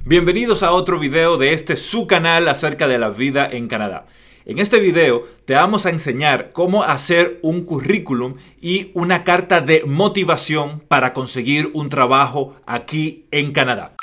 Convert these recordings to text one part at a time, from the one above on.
Bienvenidos a otro video de su canal acerca de la vida en Canadá. En este video te vamos a enseñar cómo hacer un currículum y una carta de motivación para conseguir un trabajo aquí en Canadá.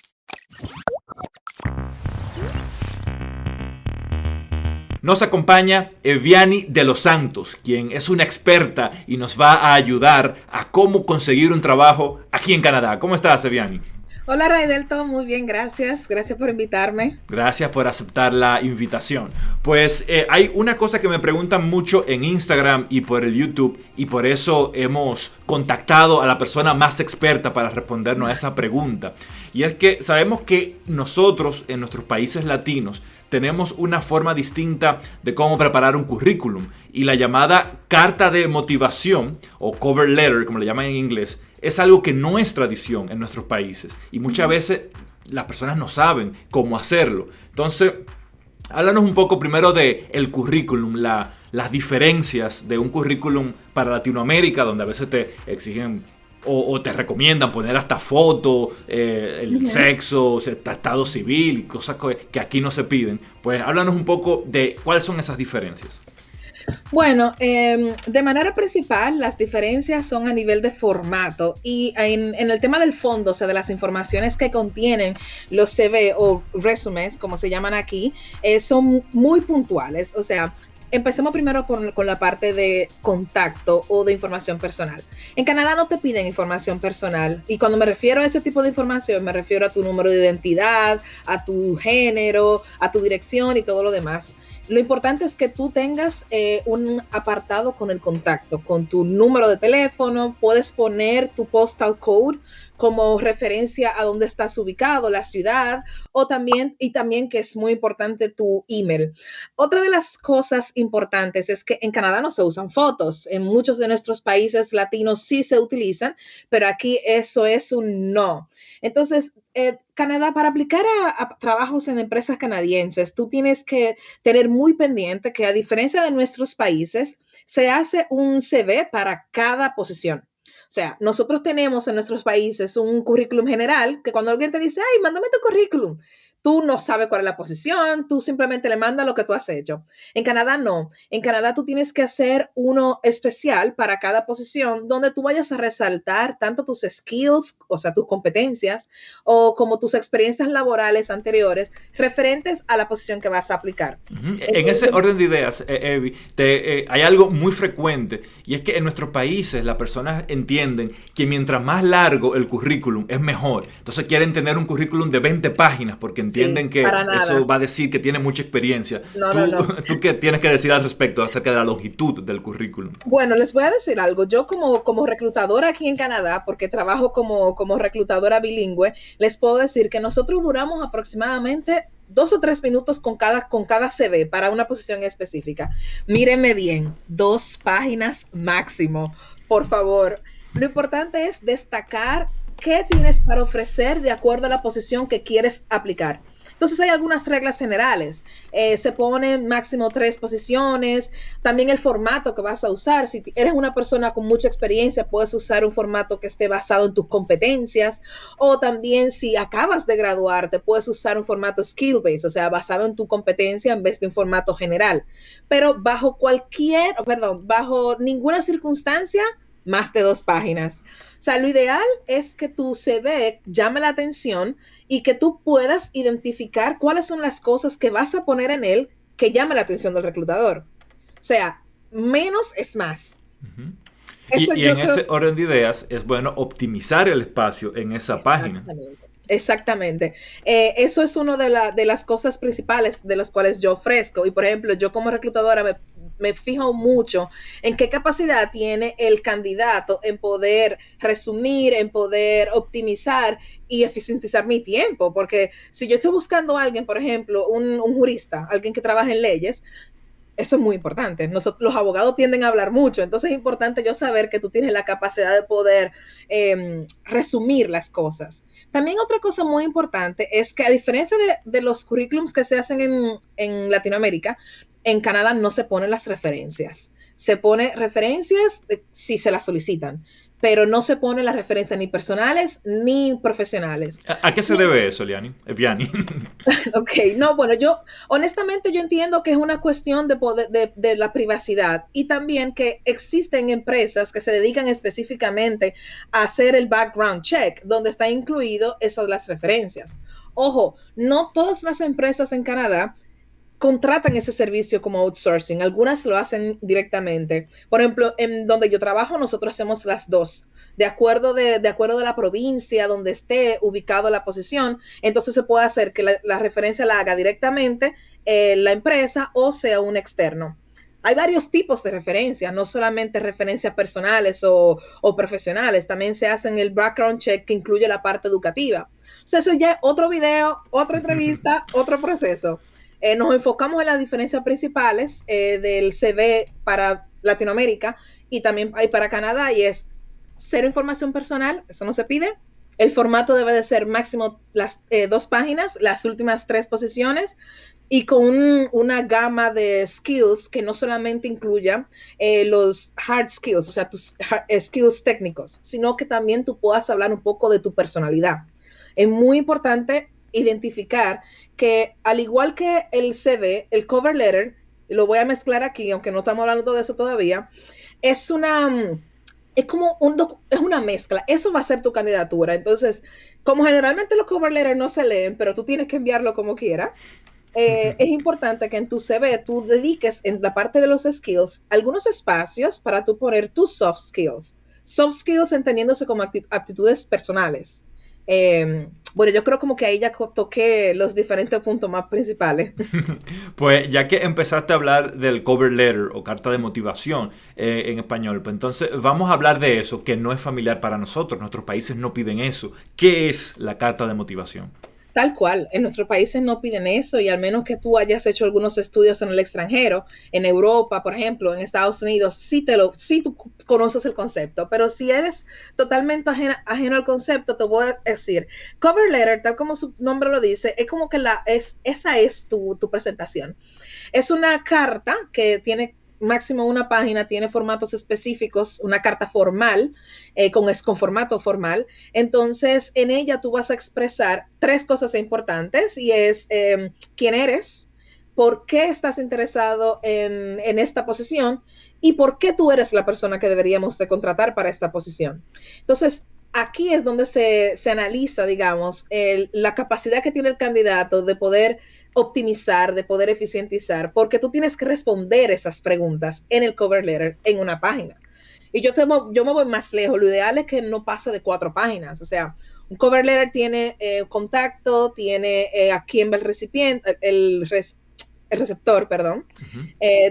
Nos acompaña Eviani de los Santos, quien es una experta y nos va a ayudar a cómo conseguir un trabajo aquí en Canadá. ¿Cómo estás, Eviani? Hola Raidel, todo muy bien, gracias. Gracias por invitarme. Gracias por aceptar la invitación. Pues hay una cosa que me preguntan mucho en Instagram y por el YouTube, y por eso hemos contactado a la persona más experta para respondernos a esa pregunta. Y es que sabemos que nosotros en nuestros países latinos tenemos una forma distinta de cómo preparar un currículum, y la llamada carta de motivación o cover letter, como le llaman en inglés, es algo que no es tradición en nuestros países y muchas veces las personas no saben cómo hacerlo. Entonces, háblanos un poco primero de el currículum, las diferencias de un currículum para Latinoamérica, donde a veces te exigen o te recomiendan poner hasta foto, el sexo, o sea, estado civil y cosas que aquí no se piden. Pues háblanos un poco de cuáles son esas diferencias. Bueno, de manera principal, las diferencias son a nivel de formato y en el tema del fondo, o sea, de las informaciones que contienen los CV o resumes, como se llaman aquí, son muy puntuales. O sea, empecemos primero con la parte de contacto o de información personal. En Canadá no te piden información personal, y cuando me refiero a ese tipo de información, me refiero a tu número de identidad, a tu género, a tu dirección y todo lo demás. Lo importante es que tú tengas un apartado con el contacto, con tu número de teléfono. Puedes poner tu postal code como referencia a dónde estás ubicado, la ciudad, o también que es muy importante tu email. Otra de las cosas importantes es que en Canadá no se usan fotos. En muchos de nuestros países latinos sí se utilizan, pero aquí eso es un no. Entonces, Canadá, para aplicar a trabajos en empresas canadienses, tú tienes que tener muy pendiente que, a diferencia de nuestros países, se hace un CV para cada posición. O sea, nosotros tenemos en nuestros países un currículum general que cuando alguien te dice, ay, mándame tu currículum, tú no sabes cuál es la posición, tú simplemente le mandas lo que tú has hecho. En Canadá no. En Canadá tú tienes que hacer uno especial para cada posición donde tú vayas a resaltar tanto tus skills, o sea, tus competencias, o como tus experiencias laborales anteriores referentes a la posición que vas a aplicar. En ese orden de ideas, Evi, hay algo muy frecuente, y es que en nuestros países las personas entienden que mientras más largo el currículum es mejor. Entonces quieren tener un currículum de 20 páginas porque entienden que eso va a decir que tiene mucha experiencia. No. ¿Tú qué tienes que decir al respecto acerca de la longitud del currículum? Bueno, les voy a decir algo. Yo como reclutadora aquí en Canadá, porque trabajo como reclutadora bilingüe, les puedo decir que nosotros duramos aproximadamente 2 o 3 minutos con cada CV para una posición específica. Mírenme bien, 2 páginas máximo, por favor. Lo importante es destacar qué tienes para ofrecer de acuerdo a la posición que quieres aplicar. Entonces hay algunas reglas generales. Se ponen máximo 3 posiciones. También el formato que vas a usar. Si eres una persona con mucha experiencia, puedes usar un formato que esté basado en tus competencias. O también, si acabas de graduarte, puedes usar un formato skill-based, o sea, basado en tu competencia en vez de un formato general. Pero bajo ninguna circunstancia, más de 2 páginas. O sea, lo ideal es que tu CV llame la atención y que tú puedas identificar cuáles son las cosas que vas a poner en él que llame la atención del reclutador. O sea, menos es más. Uh-huh. Y en ese orden de ideas es bueno optimizar el espacio en esa página. Exactamente. Eso es una de las cosas principales de las cuales yo ofrezco. Y, por ejemplo, yo como reclutadora me fijo mucho en qué capacidad tiene el candidato en poder resumir, en poder optimizar y eficientizar mi tiempo. Porque si yo estoy buscando a alguien, por ejemplo, un jurista, alguien que trabaja en leyes, eso es muy importante. Los abogados tienden a hablar mucho, entonces es importante yo saber que tú tienes la capacidad de poder resumir las cosas. También otra cosa muy importante es que, a diferencia de los currículums que se hacen en Latinoamérica, en Canadá no se ponen las referencias. Se pone referencias si se las solicitan, pero no se ponen las referencias ni personales ni profesionales. ¿A qué se debe eso, Vianney? Ok, no, bueno, honestamente yo entiendo que es una cuestión de, poder, de la privacidad y también que existen empresas que se dedican específicamente a hacer el background check, donde está incluido esas las referencias. Ojo, no todas las empresas en Canadá contratan ese servicio como outsourcing, algunas lo hacen directamente. Por ejemplo, en donde yo trabajo, nosotros hacemos las dos, de acuerdo de la provincia donde esté ubicado la posición, entonces se puede hacer que la referencia la haga directamente la empresa o sea un externo. Hay varios tipos de referencias, no solamente referencias personales o profesionales, también se hacen el background check que incluye la parte educativa. O sea, eso ya es otro video, otra entrevista, otro proceso. Nos enfocamos en las diferencias principales del CV para Latinoamérica y también hay para Canadá, y es cero información personal, eso no se pide. El formato debe de ser máximo las 2 páginas, las últimas 3 posiciones, y con una gama de skills que no solamente incluya los hard skills, o sea, tus skills técnicos, sino que también tú puedas hablar un poco de tu personalidad. Es muy importante identificar que al igual que el CV, el cover letter, lo voy a mezclar aquí, aunque no estamos hablando de eso todavía, es como es una mezcla, eso va a ser tu candidatura. Entonces, como generalmente los cover letters no se leen, pero tú tienes que enviarlo como quieras, es importante que en tu CV tú dediques en la parte de los skills algunos espacios para tú poner tus soft skills entendiéndose como aptitudes personales. Bueno, yo creo como que ahí ya toqué los diferentes puntos más principales. Pues ya que empezaste a hablar del cover letter o carta de motivación en español, pues entonces vamos a hablar de eso, que no es familiar para nosotros. Nuestros países no piden eso. ¿Qué es la carta de motivación? Tal cual, en nuestros países no piden eso, y al menos que tú hayas hecho algunos estudios en el extranjero, en Europa, por ejemplo, en Estados Unidos, sí tú conoces el concepto, pero si eres totalmente ajeno al concepto, te voy a decir, cover letter, tal como su nombre lo dice, es como que esa es tu presentación. Es una carta que tiene máximo una página, tiene formatos específicos, una carta formal, con formato formal. Entonces, en ella tú vas a expresar 3 cosas importantes, y es quién eres, por qué estás interesado en esta posición y por qué tú eres la persona que deberíamos de contratar para esta posición. Entonces, aquí es donde se analiza, digamos, la capacidad que tiene el candidato de poder optimizar, de poder eficientizar, porque tú tienes que responder esas preguntas en el cover letter en una página. Y yo me voy más lejos, lo ideal es que no pase de 4 páginas, o sea, un cover letter tiene contacto, tiene a quién va el recipiente, el receptor, perdón.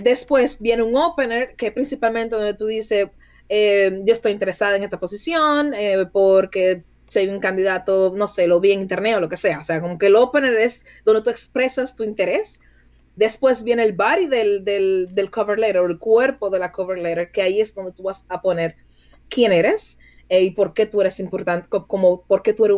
Después viene un opener, que es principalmente donde tú dices, yo estoy interesada en esta posición, porque si hay un candidato, no sé, lo vi en internet o lo que sea. O sea, como que el opener es donde tú expresas tu interés. Después viene el body del cover letter, o el cuerpo de la cover letter, que ahí es donde tú vas a poner quién eres y por qué tú eres importante, como por qué tú eres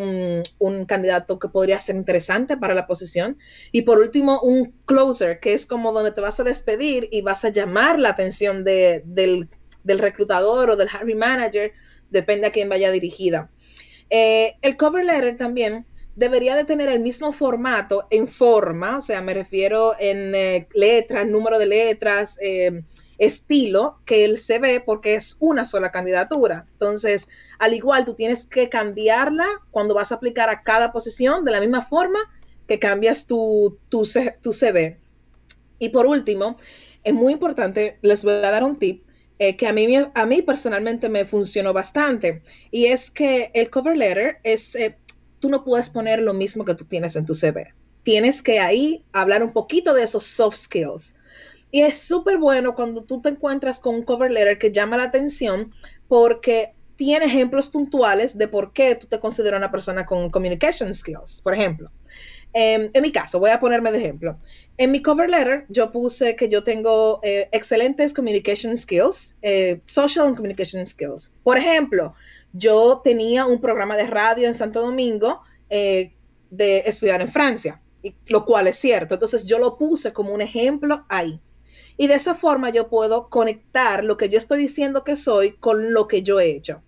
un candidato que podría ser interesante para la posición. Y por último, un closer, que es como donde te vas a despedir y vas a llamar la atención del reclutador o del hiring manager, depende a quién vaya dirigida. El cover letter también debería de tener el mismo formato en forma, o sea, me refiero en letras, número de letras, estilo que el CV, porque es una sola candidatura. Entonces, al igual, tú tienes que cambiarla cuando vas a aplicar a cada posición de la misma forma que cambias tu CV. Y por último, es muy importante, les voy a dar un tip, que a mí personalmente me funcionó bastante, y es que el cover letter es, tú no puedes poner lo mismo que tú tienes en tu CV. Tienes que ahí hablar un poquito de esos soft skills. Y es súper bueno cuando tú te encuentras con un cover letter que llama la atención, porque tiene ejemplos puntuales de por qué tú te consideras una persona con communication skills. Por ejemplo, en mi caso, voy a ponerme de ejemplo. En mi cover letter, yo puse que yo tengo excelentes communication skills, social and communication skills. Por ejemplo, yo tenía un programa de radio en Santo Domingo de estudiar en Francia, lo cual es cierto. Entonces, yo lo puse como un ejemplo ahí. Y de esa forma yo puedo conectar lo que yo estoy diciendo que soy con lo que yo he hecho.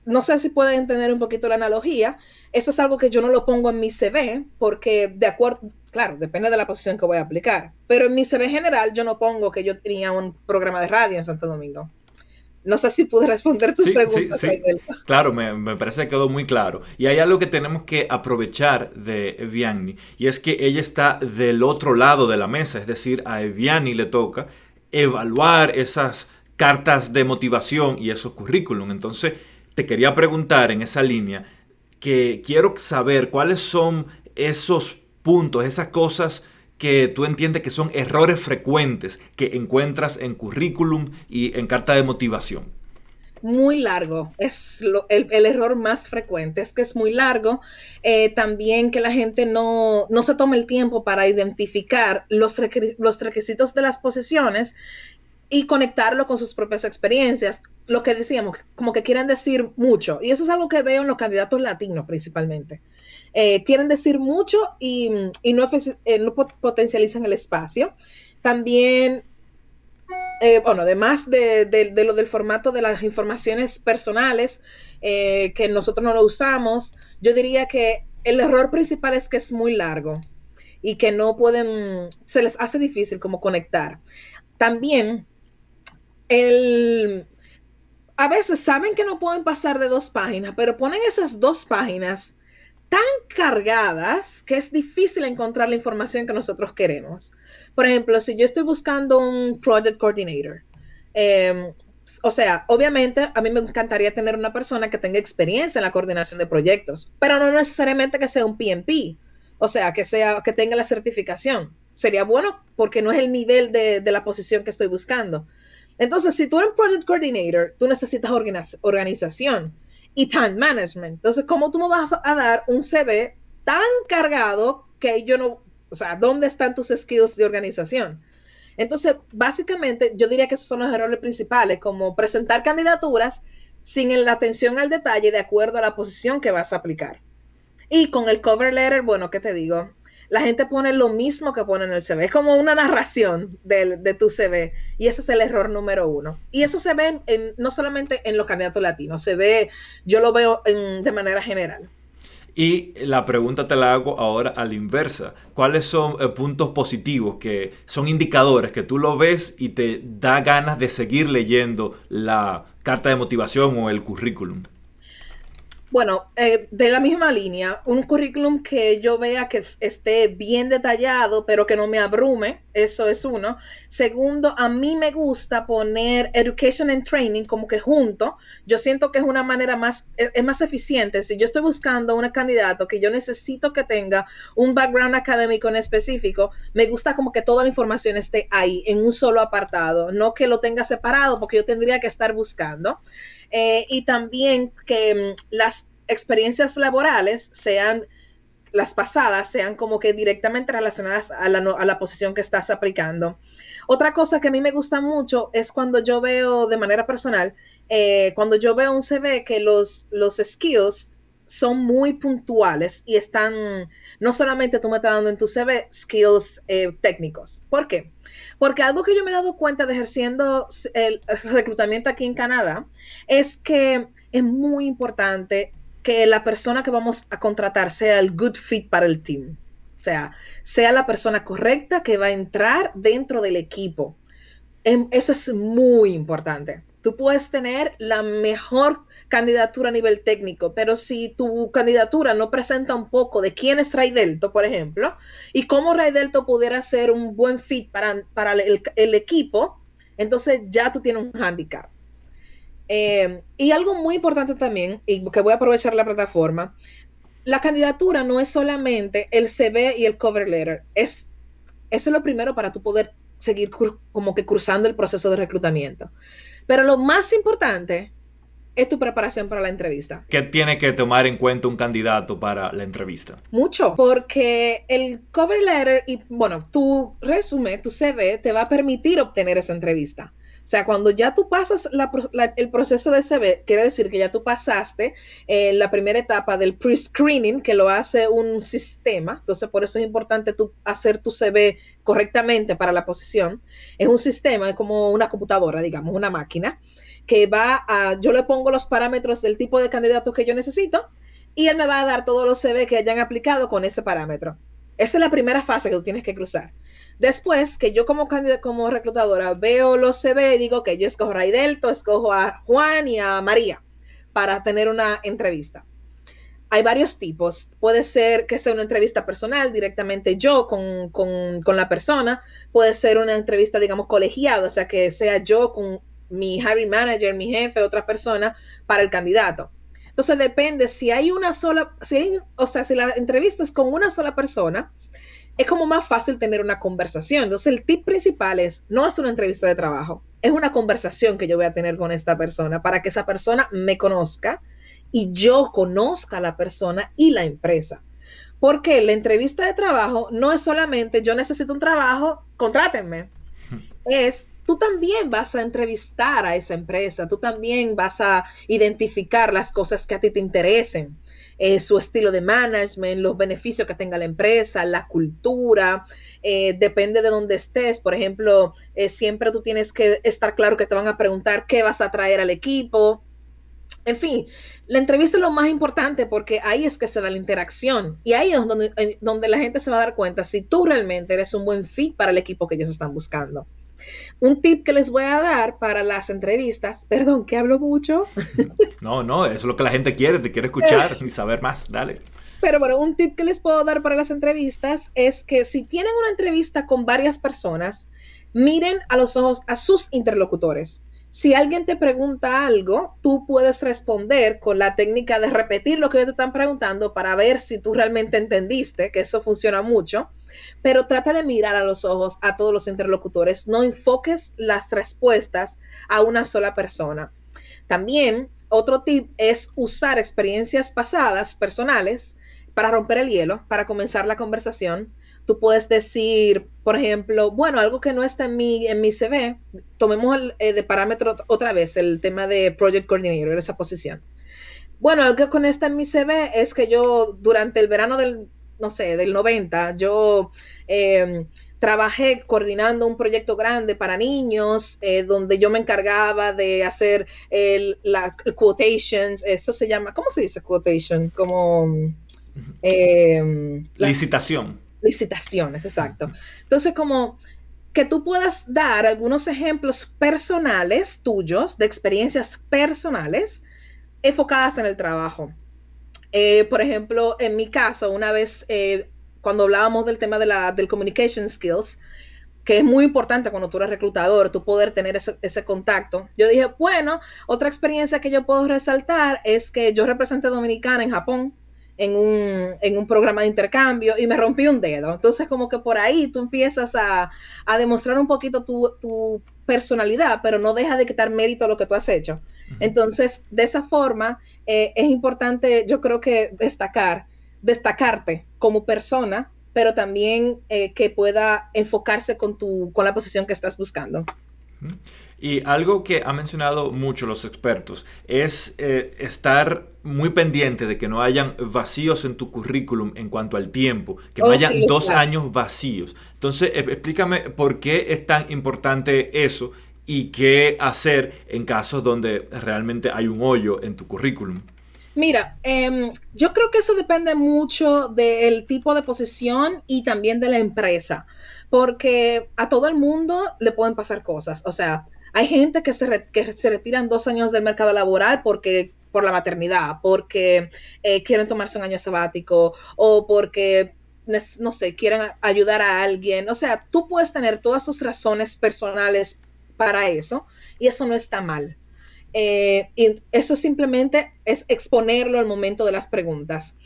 no sé si pueden entender un poquito la analogía. Eso es algo que yo no lo pongo en mi CV porque de acuerdo, claro, depende de la posición que voy a aplicar. Pero en mi CV general yo no pongo que yo tenía un programa de radio en Santo Domingo. No sé si pude responder tus Sí, sí, preguntas, sí. Raquel. Claro, me parece que quedó muy claro. Y hay algo que tenemos que aprovechar de Eviani, y es que ella está del otro lado de la mesa, es decir, a Eviani le toca evaluar esas cartas de motivación y esos currículum. Entonces, te quería preguntar en esa línea, que quiero saber cuáles son esos puntos, esas cosas que tú entiendes que son errores frecuentes que encuentras en currículum y en carta de motivación. Muy largo, es el error más frecuente, es que es muy largo. También que la gente no se tome el tiempo para identificar los requisitos de las posiciones y conectarlo con sus propias experiencias. Lo que decíamos, como que quieren decir mucho. Y eso es algo que veo en los candidatos latinos principalmente. Quieren decir mucho y no potencializan el espacio. También, bueno, además de lo del formato de las informaciones personales, que nosotros no lo usamos, yo diría que el error principal es que es muy largo y que no pueden, se les hace difícil como conectar. También el, a veces saben que no pueden pasar de 2 páginas, pero ponen esas 2 páginas tan cargadas que es difícil encontrar la información que nosotros queremos. Por ejemplo, si yo estoy buscando un project coordinator, o sea, obviamente a mí me encantaría tener una persona que tenga experiencia en la coordinación de proyectos, pero no necesariamente que sea un PMP, o sea, que tenga la certificación. Sería bueno porque no es el nivel de la posición que estoy buscando. Entonces, si tú eres un project coordinator, tú necesitas organización y time management. Entonces, ¿cómo tú me vas a dar un CV tan cargado que yo no, o sea, ¿dónde están tus skills de organización? Entonces, básicamente, yo diría que esos son los errores principales, como presentar candidaturas sin la atención al detalle de acuerdo a la posición que vas a aplicar. Y con el cover letter, bueno, ¿qué te digo? La gente pone lo mismo que pone en el CV. Es como una narración de tu CV. Y ese es el error número 1. Y eso se ve no solamente en los candidatos latinos, yo lo veo de manera general. Y la pregunta te la hago ahora a la inversa. ¿Cuáles son puntos positivos que son indicadores que tú lo ves y te da ganas de seguir leyendo la carta de motivación o el currículum? Bueno, de la misma línea, un currículum que yo vea que esté bien detallado, pero que no me abrume, eso es uno. Segundo, a mí me gusta poner education and training como que junto. Yo siento que es una manera es más eficiente. Si yo estoy buscando un candidato que yo necesito que tenga un background académico en específico, me gusta como que toda la información esté ahí en un solo apartado, no que lo tenga separado porque yo tendría que estar buscando. Y también que las experiencias laborales las pasadas sean como que directamente relacionadas a la posición que estás aplicando. Otra cosa que a mí me gusta mucho es cuando yo veo de manera personal, cuando yo veo un CV que los skills son muy puntuales y no solamente tú me estás dando en tu CV skills técnicos. ¿Por qué? Porque algo que yo me he dado cuenta de ejerciendo el reclutamiento aquí en Canadá es que es muy importante que la persona que vamos a contratar sea el good fit para el team. O sea la persona correcta que va a entrar dentro del equipo. Eso es muy importante. Tú puedes tener la mejor candidatura a nivel técnico, pero si tu candidatura no presenta un poco de quién es Ray Delto, por ejemplo, y cómo Ray Delto pudiera ser un buen fit para el equipo, entonces ya tú tienes un handicap. Y algo muy importante también, y que voy a aprovechar la plataforma, la candidatura no es solamente el CV y el cover letter, eso es lo primero para tú poder seguir como que cruzando el proceso de reclutamiento. Pero lo más importante es tu preparación para la entrevista. ¿Qué tiene que tomar en cuenta un candidato para la entrevista? Mucho, porque el cover letter y, bueno, tu resumen, tu CV, te va a permitir obtener esa entrevista. O sea, cuando ya tú pasas el proceso de CV, quiere decir que ya tú pasaste la primera etapa del pre-screening, que lo hace un sistema. Entonces, por eso es importante tú hacer tu CV correctamente para la posición. Es un sistema, es como una computadora, digamos, una máquina, que yo le pongo los parámetros del tipo de candidato que yo necesito y él me va a dar todos los CV que hayan aplicado con ese parámetro. Esa es la primera fase que tú tienes que cruzar. Después, que yo como reclutadora veo los CV y digo que yo escojo a Raidelto, escojo a Juan y a María para tener una entrevista. Hay varios tipos. Puede ser que sea una entrevista personal, directamente yo con la persona. Puede ser una entrevista, digamos, colegiada, o sea, que sea yo con mi hiring manager, mi jefe, otra persona, para el candidato. Entonces depende si hay si la entrevista es con una sola persona, es como más fácil tener una conversación. Entonces el tip principal no es una entrevista de trabajo, es una conversación que yo voy a tener con esta persona para que esa persona me conozca y yo conozca a la persona y la empresa. Porque la entrevista de trabajo no es solamente yo necesito un trabajo, contrátenme. Tú también vas a entrevistar a esa empresa, tú también vas a identificar las cosas que a ti te interesen, su estilo de management, los beneficios que tenga la empresa, la cultura, depende de dónde estés. Por ejemplo, siempre tú tienes que estar claro que te van a preguntar qué vas a traer al equipo. En fin, la entrevista es lo más importante porque ahí es que se da la interacción y ahí es donde la gente se va a dar cuenta si tú realmente eres un buen fit para el equipo que ellos están buscando. Un tip que les voy a dar para las entrevistas, perdón, que hablo mucho. No, eso es lo que la gente quiere, te quiere escuchar y saber más, dale. Pero bueno, un tip que les puedo dar para las entrevistas es que si tienen una entrevista con varias personas, miren a los ojos a sus interlocutores. Si alguien te pregunta algo, tú puedes responder con la técnica de repetir lo que ellos te están preguntando para ver si tú realmente entendiste, que eso funciona mucho. Pero trata de mirar a los ojos a todos los interlocutores. No enfoques las respuestas a una sola persona. También, otro tip es usar experiencias pasadas, personales, para romper el hielo, para comenzar la conversación. Tú puedes decir, por ejemplo, bueno, algo que no está en mi CV, tomemos de parámetro otra vez el tema de Project Coordinator, esa posición. Bueno, algo que no está en mi CV es que yo durante el verano del 90, yo trabajé coordinando un proyecto grande para niños, donde yo me encargaba de hacer las quotations, eso se llama, ¿cómo se dice quotation? Como licitación. Licitaciones, exacto. Entonces, como que tú puedas dar algunos ejemplos personales tuyos, de experiencias personales, enfocadas en el trabajo. Por ejemplo, en mi caso, una vez cuando hablábamos del tema del communication skills, que es muy importante cuando tú eres reclutador, tú poder tener ese contacto. Yo dije, bueno, otra experiencia que yo puedo resaltar es que yo representé a Dominicana en Japón en un programa de intercambio y me rompí un dedo. Entonces, como que por ahí tú empiezas a demostrar un poquito tu personalidad, pero no deja de quitar mérito a lo que tú has hecho. Entonces, de esa forma, es importante, yo creo que destacarte como persona, pero también que pueda enfocarse con la posición que estás buscando. Y algo que han mencionado mucho los expertos es estar muy pendiente de que no hayan vacíos en tu currículum en cuanto al tiempo, que no hayan 2 años vacíos. Entonces, explícame por qué es tan importante eso y qué hacer en casos donde realmente hay un hoyo en tu currículum. Mira, yo creo que eso depende mucho del tipo de posición y también de la empresa, porque a todo el mundo le pueden pasar cosas. O sea, hay gente que se retiran 2 años del mercado laboral por la maternidad, porque quieren tomarse un año sabático o porque, no sé, quieren ayudar a alguien. O sea, tú puedes tener todas sus razones personales para eso y eso no está mal. Y eso simplemente es exponerlo al momento de las preguntas.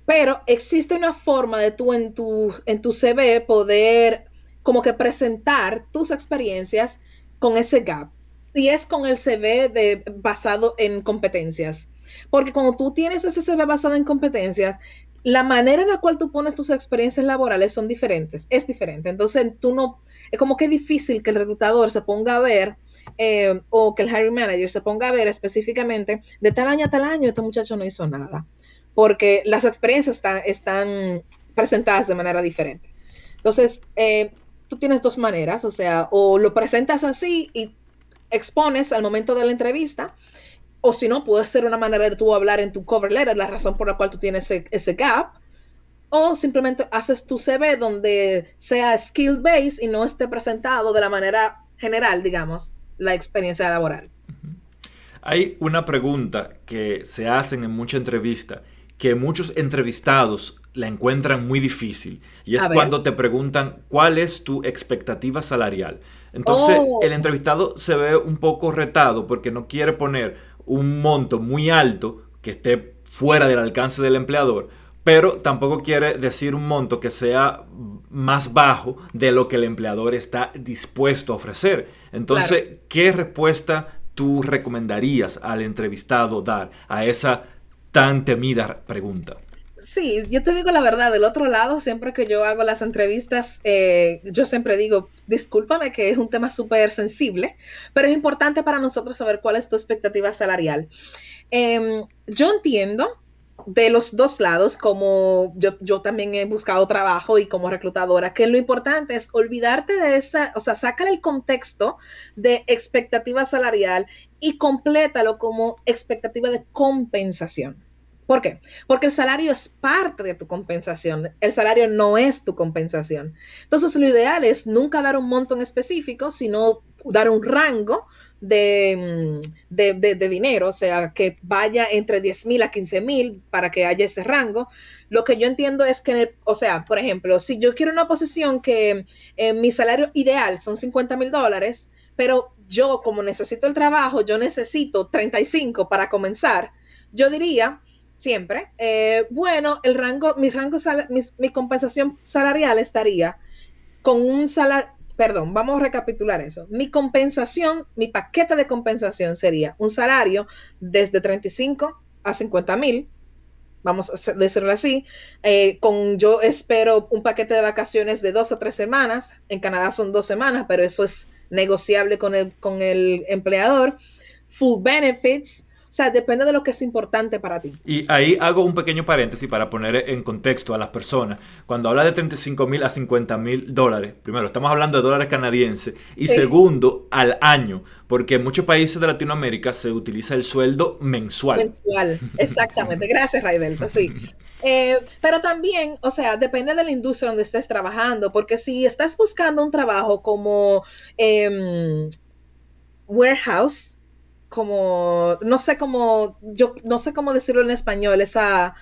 Pero existe una forma de tú en tu CV poder como que presentar tus experiencias con ese gap. Y es con el CV basado en competencias. Porque cuando tú tienes ese CV basado en competencias, la manera en la cual tú pones tus experiencias laborales es diferente. Entonces, es como que es difícil que el reclutador se ponga a ver o que el hiring manager se ponga a ver específicamente de tal año a tal año este muchacho no hizo nada, porque las experiencias están presentadas de manera diferente. Entonces, tú tienes 2 maneras, o sea, o lo presentas así y expones al momento de la entrevista, o si no, puede ser una manera de tú hablar en tu cover letter, la razón por la cual tú tienes ese gap, o simplemente haces tu CV donde sea skill based y no esté presentado de la manera general, digamos, la experiencia laboral. Hay una pregunta que se hacen en mucha entrevista que muchos entrevistados la encuentran muy difícil y es cuando te preguntan cuál es tu expectativa salarial. Entonces el entrevistado se ve un poco retado porque no quiere poner un monto muy alto que esté fuera del alcance del empleador, pero tampoco quiere decir un monto que sea más bajo de lo que el empleador está dispuesto a ofrecer. Entonces, claro, ¿qué respuesta tú recomendarías al entrevistado dar a esa tan temida pregunta? Sí, yo te digo la verdad, del otro lado, siempre que yo hago las entrevistas, yo siempre digo, discúlpame que es un tema súper sensible, pero es importante para nosotros saber cuál es tu expectativa salarial. Yo entiendo de los dos lados, como yo también he buscado trabajo y como reclutadora, que lo importante es olvidarte de esa, o sea, sácale el contexto de expectativa salarial y complétalo como expectativa de compensación. ¿Por qué? Porque el salario es parte de tu compensación. El salario no es tu compensación. Entonces, lo ideal es nunca dar un monto en específico, sino dar un rango de dinero, o sea, que vaya entre 10,000 a 15,000 para que haya ese rango. Lo que yo entiendo es que, o sea, por ejemplo, si yo quiero una posición que mi salario ideal son $50,000, pero yo como necesito el trabajo, yo necesito 35 para comenzar, yo diría siempre, bueno, mi compensación salarial estaría con un salario, perdón, vamos a recapitular eso. Mi compensación, mi paquete de compensación sería un salario desde 35 a 50,000, vamos a decirlo así, yo espero un paquete de vacaciones de 2 a 3 semanas, en Canadá son 2 semanas, pero eso es negociable con el empleador, full benefits. O sea, depende de lo que es importante para ti. Y ahí hago un pequeño paréntesis para poner en contexto a las personas. Cuando habla de 35,000 a 50,000 dólares, primero, estamos hablando de dólares canadienses. Y sí, segundo, al año. Porque en muchos países de Latinoamérica se utiliza el sueldo mensual. Mensual, exactamente. Sí. Gracias, Raidelto, sí. Pero también, o sea, depende de la industria donde estés trabajando. Porque si estás buscando un trabajo como warehouse, como, no sé cómo decirlo en español, esa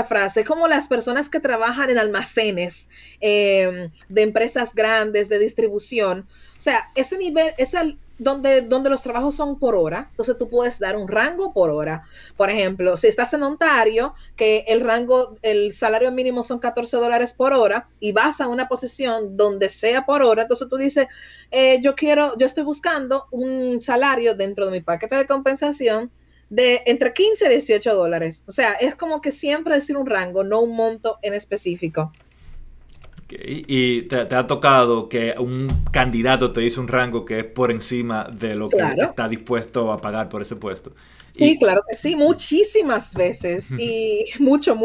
frase, como las personas que trabajan en almacenes de empresas grandes de distribución, o sea, ese nivel, donde los trabajos son por hora, entonces tú puedes dar un rango por hora. Por ejemplo, si estás en Ontario, que el salario mínimo son $14 por hora y vas a una posición donde sea por hora, entonces tú dices, yo estoy buscando un salario dentro de mi paquete de compensación de entre 15 y $18. O sea, es como que siempre decir un rango, no un monto en específico. Y te ha tocado que un candidato te dice un rango que es por encima de lo que está dispuesto a pagar por ese puesto. Sí, claro que sí, muchísimas veces y mucho.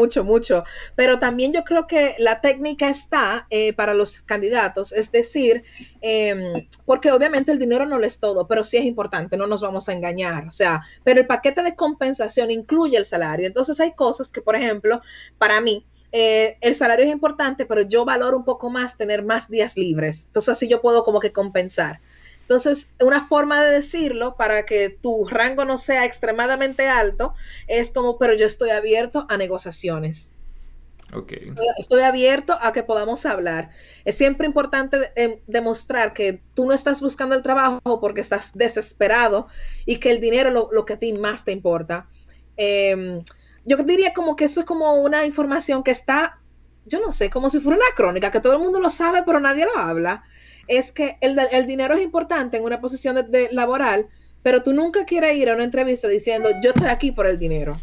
Pero también yo creo que la técnica está para los candidatos, es decir, porque obviamente el dinero no lo es todo, pero sí es importante, no nos vamos a engañar. O sea, pero el paquete de compensación incluye el salario. Entonces hay cosas que, por ejemplo, para mí, el salario es importante, pero yo valoro un poco más tener más días libres. Entonces así yo puedo como que compensar. Entonces, una forma de decirlo para que tu rango no sea extremadamente alto es como, pero yo estoy abierto a negociaciones. Okay. Estoy abierto a que podamos hablar. Es siempre importante demostrar que tú no estás buscando el trabajo porque estás desesperado y que el dinero es lo que a ti más te importa. Yo diría como que eso es como una información que está, yo no sé, como si fuera una crónica, que todo el mundo lo sabe, pero nadie lo habla. Es que el dinero es importante en una posición de laboral, pero tú nunca quieres ir a una entrevista diciendo, yo estoy aquí por el dinero.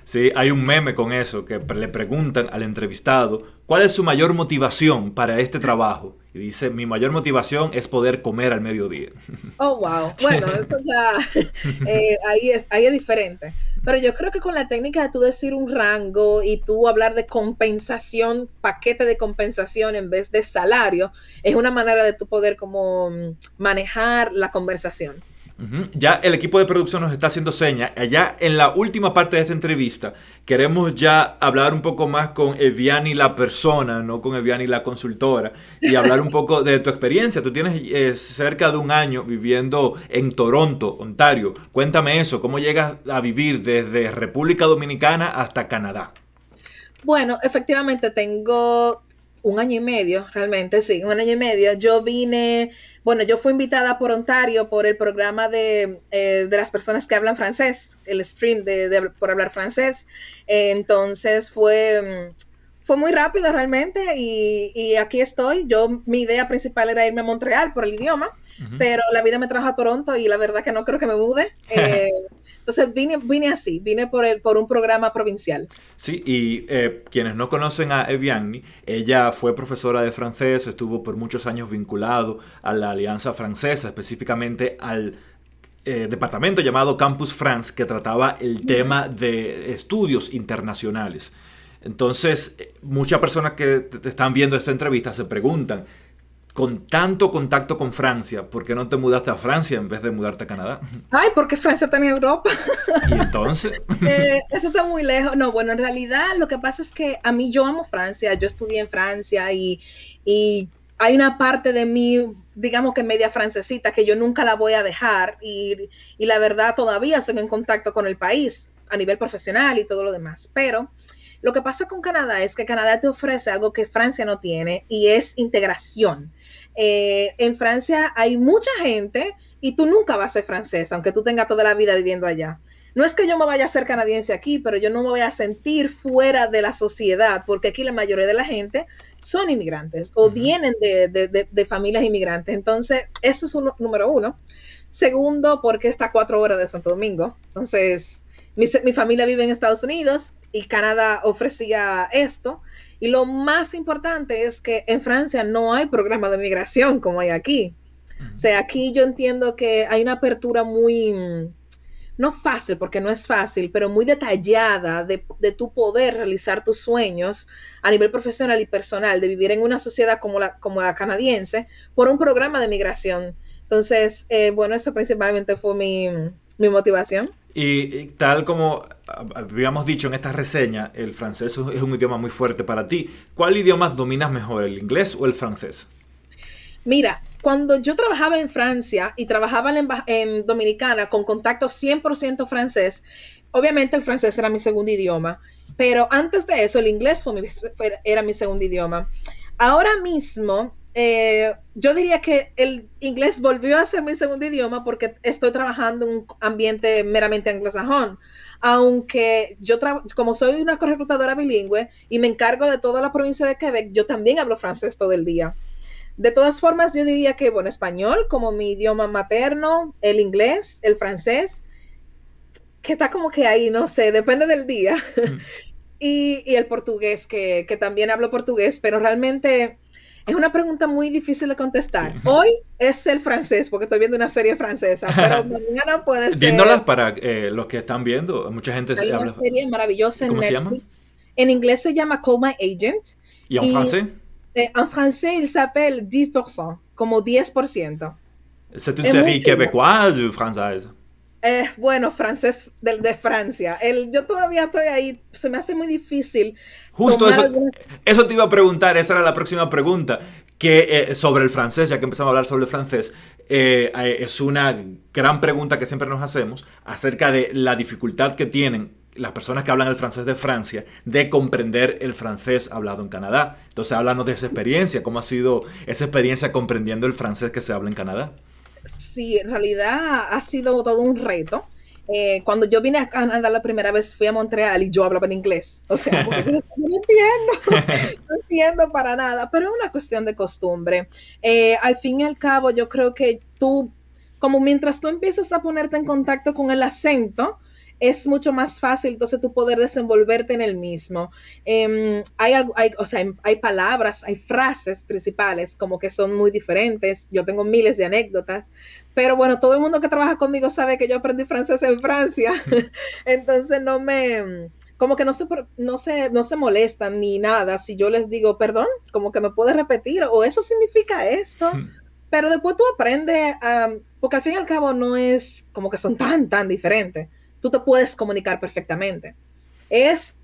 Sí, hay un meme con eso, que le preguntan al entrevistado, ¿cuál es su mayor motivación para este trabajo? Y dice, mi mayor motivación es poder comer al mediodía. Oh, wow. Bueno, eso ya, ahí es diferente. Pero yo creo que con la técnica de tú decir un rango y tú hablar de compensación, paquete de compensación en vez de salario, es una manera de tú poder como manejar la conversación. Ya el equipo de producción nos está haciendo señas. Allá en la última parte de esta entrevista queremos ya hablar un poco más con Eviani la persona, no con Eviani la consultora, y hablar un poco de tu experiencia. Tú tienes cerca de un año viviendo en Toronto, Ontario. Cuéntame eso, ¿cómo llegas a vivir desde República Dominicana hasta Canadá? Bueno, efectivamente tengo un año y medio, realmente, sí, un año y medio. Yo vine, bueno, yo fui invitada por Ontario por el programa de las personas que hablan francés, el stream por hablar francés. Entonces fue muy rápido realmente y aquí estoy. Mi idea principal era irme a Montreal por el idioma, pero la vida me trajo a Toronto y la verdad que no creo que me mude. Entonces vine así, vine por un programa provincial. Sí, y quienes no conocen a Eviani, ella fue profesora de francés, estuvo por muchos años vinculado a la Alianza Francesa, específicamente al departamento llamado Campus France, que trataba el tema de estudios internacionales. Entonces, muchas personas que te están viendo esta entrevista se preguntan, con tanto contacto con Francia, ¿por qué no te mudaste a Francia en vez de mudarte a Canadá? Ay, porque Francia está en Europa. ¿Y entonces? Eso está muy lejos. No, bueno, en realidad lo que pasa es que a mí yo amo Francia, yo estudié en Francia y hay una parte de mí, digamos que media francesita, que yo nunca la voy a dejar y la verdad todavía estoy en contacto con el país a nivel profesional y todo lo demás. Pero lo que pasa con Canadá es que Canadá te ofrece algo que Francia no tiene y es integración. En Francia hay mucha gente y tú nunca vas a ser francesa, aunque tú tengas toda la vida viviendo allá. No es que yo me vaya a ser canadiense aquí, pero yo no me voy a sentir fuera de la sociedad, porque aquí la mayoría de la gente son inmigrantes o vienen de familias inmigrantes. Entonces, eso es número uno. Segundo, porque está a 4 horas de Santo Domingo. Entonces, mi familia vive en Estados Unidos y Canadá ofrecía esto. Y lo más importante es que en Francia no hay programa de migración como hay aquí. O sea, aquí yo entiendo que hay una apertura muy, no fácil, porque no es fácil, pero muy detallada de tu poder realizar tus sueños a nivel profesional y personal, de vivir en una sociedad como la canadiense, por un programa de migración. Entonces, bueno, eso principalmente fue mi motivación. Y tal como habíamos dicho en esta reseña, el francés es un idioma muy fuerte para ti. ¿Cuál idioma dominas mejor, el inglés o el francés? Mira, cuando yo trabajaba en Francia y trabajaba en Dominicana con contacto 100% francés, obviamente el francés era mi segundo idioma, pero antes de eso el inglés era mi segundo idioma. Ahora mismo, yo diría que el inglés volvió a ser mi segundo idioma porque estoy trabajando en un ambiente meramente anglosajón. Aunque como soy una reclutadora bilingüe y me encargo de toda la provincia de Quebec, yo también hablo francés todo el día. De todas formas, yo diría que, bueno, español como mi idioma materno, el inglés, el francés, que está como que ahí, no sé, depende del día. Y el portugués, que también hablo portugués, pero realmente es una pregunta muy difícil de contestar. Sí. Hoy es el francés, porque estoy viendo una serie francesa, pero mañana puede ser... Viéndolas para los que están viendo, mucha gente hay habla... una serie maravillosa en ¿Cómo Netflix. se llama? En inglés se llama Call My Agent. ¿Y en francés? En francés, il s'appelle 10%, como 10%. ¿C'est une série québécoise o française? Bueno, francés de Francia. Yo todavía estoy ahí, se me hace muy difícil. Justo eso te iba a preguntar, esa era la próxima pregunta, que sobre el francés, ya que empezamos a hablar sobre el francés, es una gran pregunta que siempre nos hacemos acerca de la dificultad que tienen las personas que hablan el francés de Francia de comprender el francés hablado en Canadá. Entonces, háblanos de esa experiencia, ¿cómo ha sido esa experiencia comprendiendo el francés que se habla en Canadá? Sí, en realidad ha sido todo un reto. Cuando yo vine a Canadá la primera vez fui a Montreal y yo hablaba en inglés. O sea, porque yo no entiendo para nada, pero es una cuestión de costumbre. Al fin y al cabo, yo creo que como mientras tú empiezas a ponerte en contacto con el acento, es mucho más fácil entonces tú poder desenvolverte en el mismo. Hay palabras, hay frases principales como que son muy diferentes. Yo tengo miles de anécdotas, pero bueno, todo el mundo que trabaja conmigo sabe que yo aprendí francés en Francia, entonces como que no se molestan ni nada si yo les digo, perdón, como que me puedes repetir, o eso significa esto. Pero después tú aprendes, porque al fin y al cabo no es como que son tan diferentes. Tú te puedes comunicar perfectamente. Es,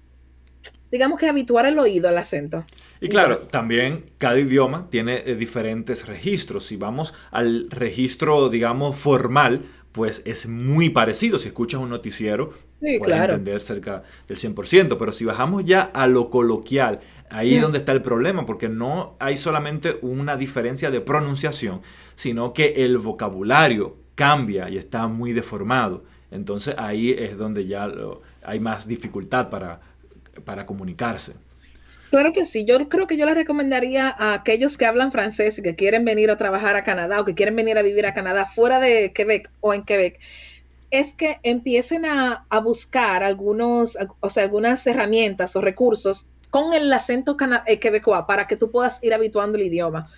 digamos que habituar el oído al acento. Y claro, también cada idioma tiene diferentes registros. Si vamos al registro, digamos, formal, pues es muy parecido. Si escuchas un noticiero, Sí, puedes claro. entender cerca del 100%. Pero si bajamos ya a lo coloquial, ahí es donde está el problema, porque no hay solamente una diferencia de pronunciación, sino que el vocabulario cambia y está muy deformado. Entonces ahí es donde ya hay más dificultad para comunicarse. Claro que sí, yo creo que yo le recomendaría a aquellos que hablan francés y que quieren venir a trabajar a Canadá o que quieren venir a vivir a Canadá fuera de Quebec o en Quebec, es que empiecen a buscar algunas herramientas o recursos con el acento quebecois para que tú puedas ir habituando el idioma.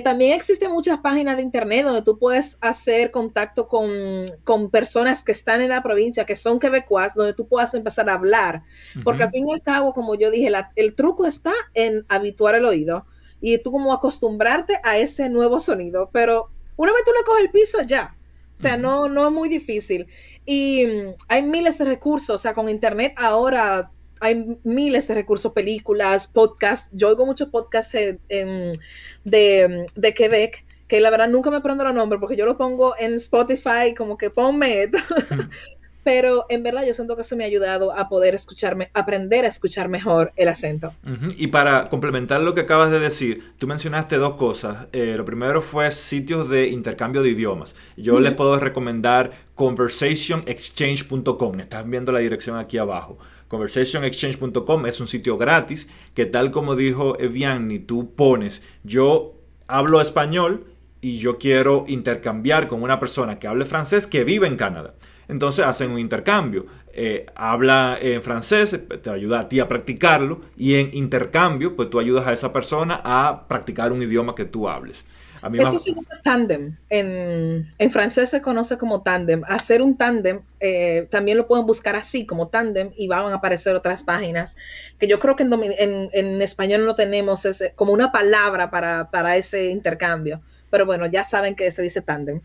También existen muchas páginas de internet donde tú puedes hacer contacto con personas que están en la provincia, que son quebecois, donde tú puedas empezar a hablar. Porque al Ujú. fin y al cabo, como yo dije, el truco está en habituar el oído y tú como acostumbrarte a ese nuevo sonido. Pero una vez tú le coges el piso, ya. O sea, Ujú. no es muy difícil. Y hay miles de recursos, o sea, con internet ahora hay miles de recursos, películas, podcasts. Yo oigo muchos podcasts de Quebec, que la verdad nunca me aprendo los nombres porque yo lo pongo en Spotify como que ponme esto. Pero en verdad yo siento que eso me ha ayudado a poder escucharme, aprender a escuchar mejor el acento. Ujú. Y para complementar lo que acabas de decir, tú mencionaste dos cosas. Lo primero fue sitios de intercambio de idiomas. Yo les Ujú. puedo recomendar conversationexchange.com. Estás viendo la dirección aquí abajo. Conversationexchange.com es un sitio gratis que, tal como dijo Evianni, tú pones, yo hablo español y yo quiero intercambiar con una persona que hable francés que vive en Canadá. Entonces hacen un intercambio. Habla en francés, te ayuda a ti a practicarlo, y en intercambio, pues tú ayudas a esa persona a practicar un idioma que tú hables. A mí más... Eso se llama tándem. En francés se conoce como tándem. Hacer un tándem, también lo pueden buscar así, como tándem, y van a aparecer otras páginas. Que yo creo que en español no tenemos como una palabra para ese intercambio. Pero bueno, ya saben que se dice tándem.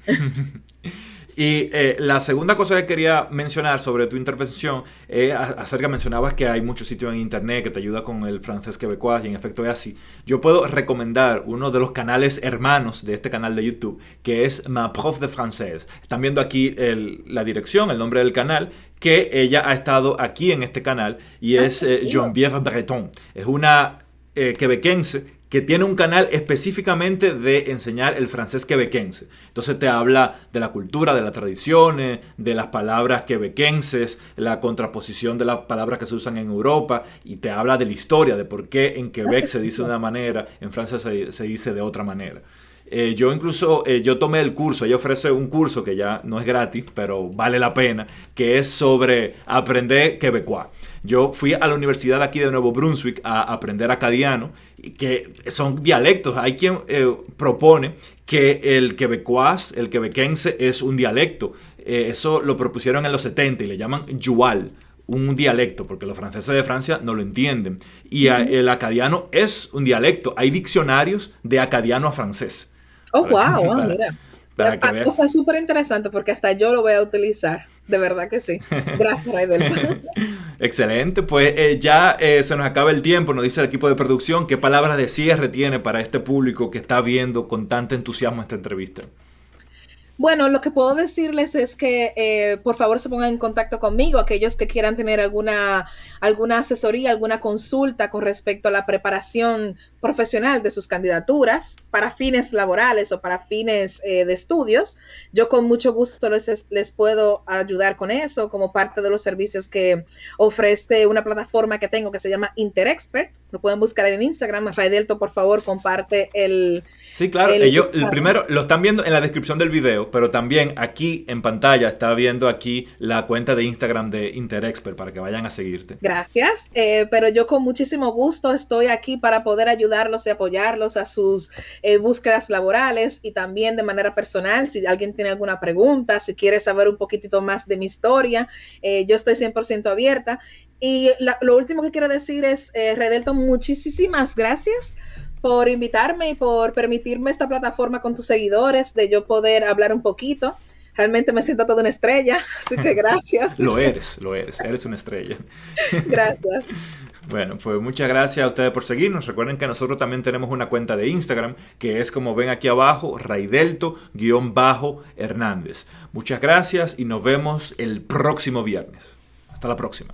Y la segunda cosa que quería mencionar sobre tu intervención es acerca, mencionabas que hay muchos sitios en internet que te ayuda con el francés quebecois, y en efecto es así. Yo puedo recomendar uno de los canales hermanos de este canal de YouTube, que es Ma Prof de Français. Están viendo aquí la dirección, el nombre del canal, que ella ha estado aquí en este canal, y es Geneviève Breton. Es una quebequense que tiene un canal específicamente de enseñar el francés quebequense. Entonces te habla de la cultura, de las tradiciones, de las palabras quebequenses, la contraposición de las palabras que se usan en Europa, y te habla de la historia, de por qué en Quebec se dice de una manera, en Francia se dice de otra manera. Yo tomé el curso, ella ofrece un curso que ya no es gratis, pero vale la pena, que es sobre aprender quebecois. Yo fui a la universidad aquí de Nuevo Brunswick a aprender acadiano, que son dialectos. Hay quien propone que el quebecois, el quebequense, es un dialecto. Eso lo propusieron en los 70 y le llaman joual, un dialecto, porque los franceses de Francia no lo entienden. Y el acadiano es un dialecto. Hay diccionarios de acadiano a francés. Oh, Para, wow, wow, para, mira. para que O veas. sea, es súper interesante porque hasta yo lo voy a utilizar. De verdad que sí. Gracias, Raidel. Excelente, pues ya se nos acaba el tiempo, nos dice el equipo de producción. ¿Qué palabras de cierre tiene para este público que está viendo con tanto entusiasmo esta entrevista? Bueno, lo que puedo decirles es que por favor se pongan en contacto conmigo, aquellos que quieran tener alguna asesoría, alguna consulta con respecto a la preparación profesional de sus candidaturas para fines laborales o para fines de estudios. Yo con mucho gusto les puedo ayudar con eso como parte de los servicios que ofrece una plataforma que tengo que se llama Interexpert. Lo pueden buscar en Instagram. Raidelto, por favor, comparte el... Sí, claro. Ellos, el primero lo están viendo en la descripción del video, pero también aquí en pantalla está viendo aquí la cuenta de Instagram de Interexpert para que vayan a seguirte. Gracias, pero yo con muchísimo gusto estoy aquí para poder ayudarlos y apoyarlos a sus búsquedas laborales y también de manera personal. Si alguien tiene alguna pregunta, si quiere saber un poquitito más de mi historia, yo estoy 100% abierta. Y lo último que quiero decir es, Redelto, muchísimas gracias por invitarme y por permitirme esta plataforma con tus seguidores, de yo poder hablar un poquito. Realmente me siento toda una estrella, así que gracias. Lo eres una estrella. Gracias. Bueno, pues muchas gracias a ustedes por seguirnos. Recuerden que nosotros también tenemos una cuenta de Instagram, que es como ven aquí abajo, Raidelto_Hernández. Muchas gracias y nos vemos el próximo viernes. Hasta la próxima.